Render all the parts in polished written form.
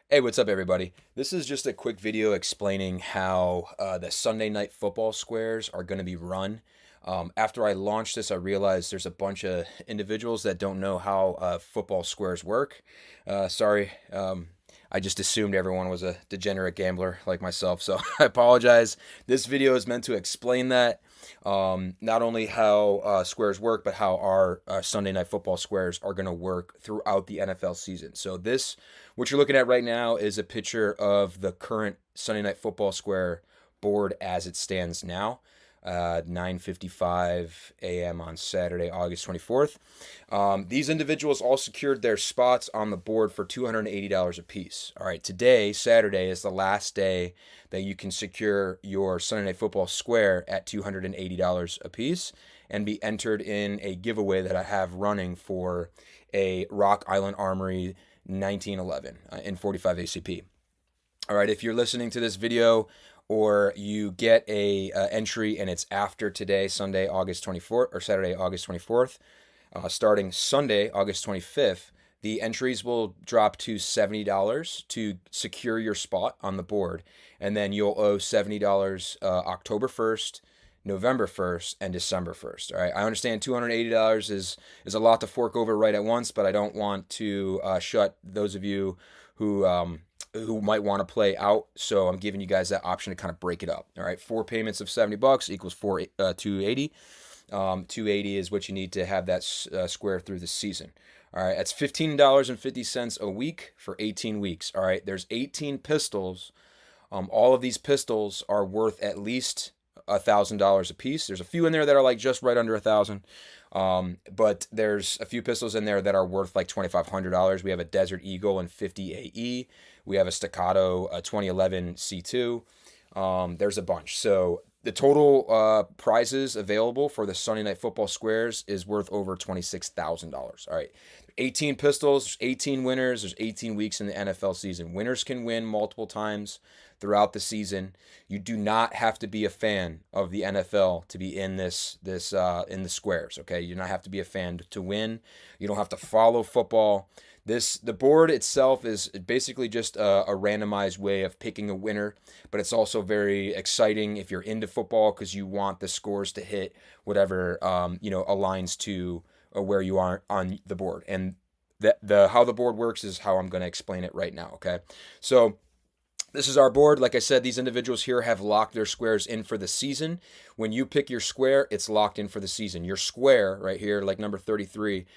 Hey, what's up, everybody? This is just a quick video explaining how the Sunday Night Football squares are going to be run. After I launched this, I realized there's a bunch of individuals that don't know how football squares work. Sorry, I just assumed everyone was a degenerate gambler like myself, so I apologize. This video is meant to explain that. Not only how squares work, but how our Sunday Night Football squares are going to work throughout the NFL season. So what you're looking at right now is a picture of the current Sunday Night Football square board as it stands now. 9:55 a.m. on Saturday, August 24th. These individuals all secured their spots on the board for $280 a piece. All right, today, Saturday, is the last day that you can secure your Sunday Night Football square at $280 a piece and be entered in a giveaway that I have running for a Rock Island Armory 1911 in 45 ACP. All right, if you're listening to this video or you get a entry and it's after today, Sunday, August 24th, or Saturday, August 24th, starting Sunday, August 25th, the entries will drop to $70 to secure your spot on the board, and then you'll owe $70 October 1st, November 1st, and December 1st. All right, I understand $280 is a lot to fork over right at once, but I don't want to shut those of you who might want to play out. So I'm giving you guys that option to kind of break it up. All right, 4 payments of $70 equals 280. 280 is what you need to have that square through the season. All right, that's $15.50 a week for 18 weeks. All right, there's 18 pistols. All of these pistols are worth at least $1,000 a piece. There's a few in there that are like just right under 1,000. But there's a few pistols in there that are worth like $2,500. We have a Desert Eagle and 50 AE. We have a Staccato 2011 C2. There's a bunch. So the total prizes available for the Sunday Night Football squares is worth over $26,000. All right. 18 pistols, there's 18 winners, there's 18 weeks in the NFL season. Winners can win multiple times throughout the season. You do not have to be a fan of the NFL to be in in the squares, okay? You do not have to be a fan to win. You don't have to follow football. The board itself is basically just a randomized way of picking a winner, but it's also very exciting if you're into football because you want the scores to hit whatever aligns to where you are on the board. And the how the board works is how I'm going to explain it right now. Okay, so this is our board. Like I said, these individuals here have locked their squares in for the season. When you pick your square, it's locked in for the season. Your square right here, like number 33,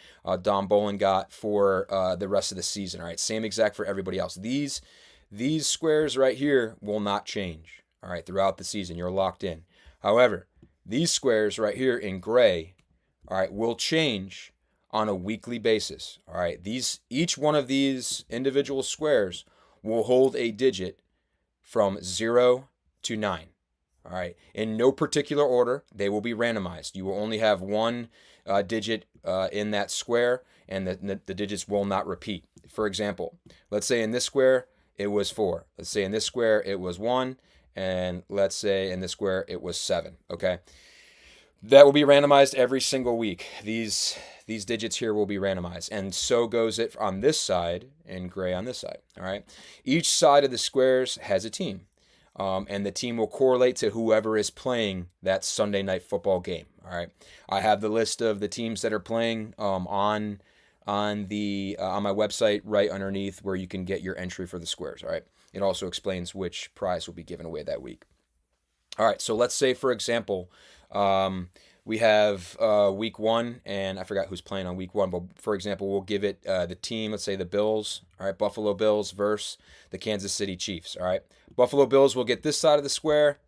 Don Bolin got for the rest of the season. All right, same exact for everybody else. These squares right here will not change. All right, throughout the season, you're locked in. However, these squares right here in gray, all right, will change on a weekly basis. All right, each one of these individual squares will hold a digit from 0 to 9. All right, in no particular order, they will be randomized. You will only have one digit in that square, and the digits will not repeat. For example, let's say in this square it was 4. Let's say in this square it was 1, and let's say in this square it was 7. Okay, that will be randomized every single week. These digits here will be randomized, and so goes it on this side and gray on this side. All right. Each side of the squares has a team, and the team will correlate to whoever is playing that Sunday Night Football game. All right. I have the list of the teams that are playing on my website right underneath where you can get your entry for the squares. All right. It also explains which prize will be given away that week. All right, so let's say, for example, we have week 1, and I forgot who's playing on week 1, but for example, we'll give it the team, let's say the Bills, all right, Buffalo Bills versus the Kansas City Chiefs, all right. Buffalo Bills will get this side of the square,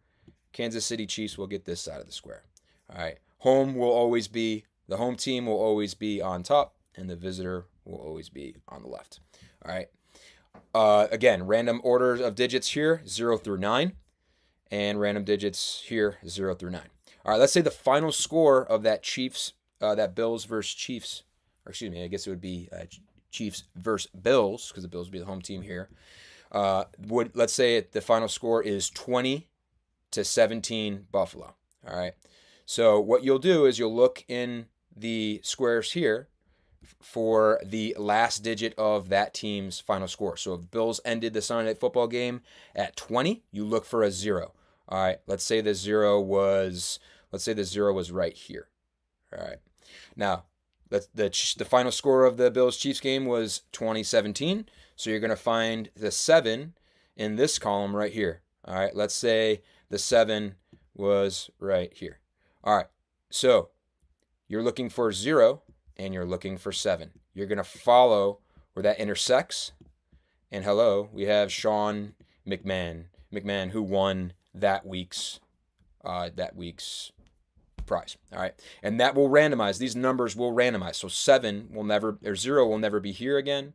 Kansas City Chiefs will get this side of the square, all right. The home team will always be on top, and the visitor will always be on the left, all right. Again, random order of digits here, 0 through 9. And random digits here, 0 through 9. All right, let's say the final score of that that Bills versus Chiefs, or excuse me, I guess it would be Chiefs versus Bills, because the Bills would be the home team here. Let's say the final score is 20-17 Buffalo. All right, so what you'll do is you'll look in the squares here for the last digit of that team's final score. So if Bills ended the Sunday Night Football game at 20, you look for a 0. All right, let's say the 0 was right here. All right. Now, the final score of the Bills-Chiefs game was 2017. So you're going to find the 7 in this column right here. All right, let's say the 7 was right here. All right, so you're looking for 0 and you're looking for 7. You're going to follow where that intersects. And hello, we have Sean McMahon who won that week's prize. All right, and that will randomize. These numbers will randomize. So 0 will never be here again,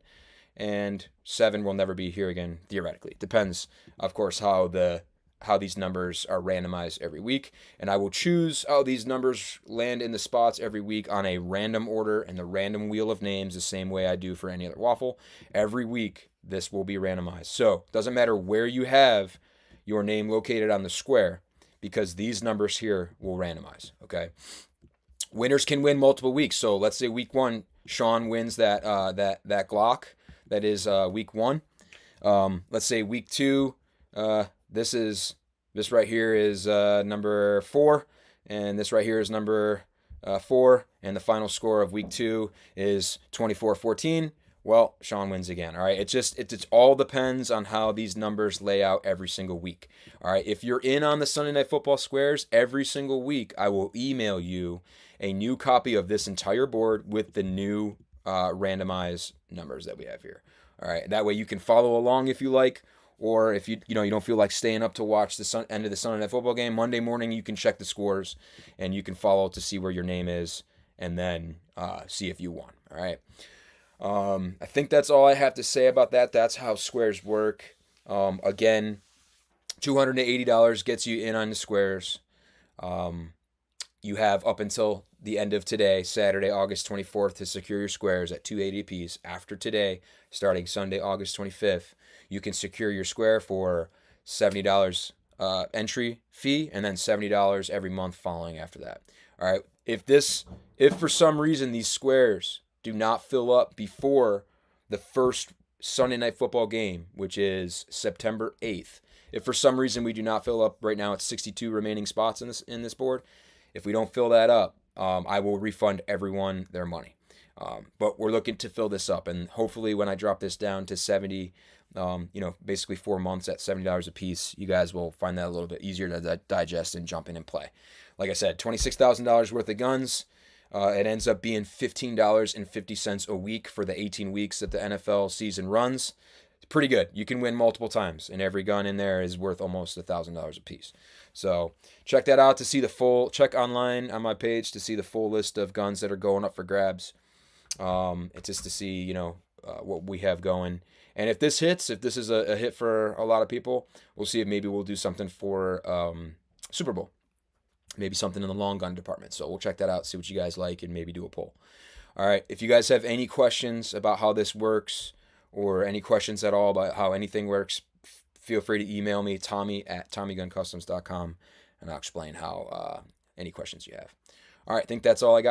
and 7 will never be here again, theoretically. Depends, of course, how these numbers are randomized every week. And I will choose how these numbers land in the spots every week on a random order and the random wheel of names, the same way I do for any other waffle. Every week, this will be randomized. So it doesn't matter where you have your name located on the square, because these numbers here will randomize, okay? Winners can win multiple weeks. So let's say week 1, Sean wins that Glock. That is week 1. Let's say week 2, this right here is number 4, and this right here is number 4, and the final score of week 2 is 24-14. Well, Sean wins again. All right, it all depends on how these numbers lay out every single week. All right, if you're in on the Sunday Night Football squares every single week, I will email you a new copy of this entire board with the new randomized numbers that we have here. All right, that way you can follow along if you like, or if you don't feel like staying up to watch the end of the Sunday Night Football game, Monday morning you can check the scores and you can follow to see where your name is, and then see if you won. All right. I think that's all I have to say about that. That's how squares work. Again, $280 gets you in on the squares. You have up until the end of today, Saturday, August 24th, to secure your squares at $280 apiece. After today, starting Sunday, August 25th, you can secure your square for $70 entry fee, and then $70 every month following after that. All right. If for some reason these squares do not fill up before the first Sunday Night Football game, which is September 8th, if for some reason we do not fill up, right now it's 62 remaining spots in this board. If we don't fill that up, I will refund everyone their money. But we're looking to fill this up, and hopefully when I drop this down to 70, basically 4 months at $70 a piece, you guys will find that a little bit easier to digest and jump in and play. Like I said, $26,000 worth of guns. It ends up being $15.50 a week for the 18 weeks that the NFL season runs. It's pretty good. You can win multiple times, and every gun in there is worth almost $1,000 a piece. So check that out to see check online on my page to see the full list of guns that are going up for grabs. It's just to see, what we have going. And if this hits, if this is a hit for a lot of people, we'll see if maybe we'll do something for Super Bowl. Maybe something in the long gun department. So we'll check that out, see what you guys like, and maybe do a poll. All right. If you guys have any questions about how this works, or any questions at all about how anything works, feel free to email me, Tommy@TommyGunCustoms.com, and I'll explain how any questions you have. All right. I think that's all I got.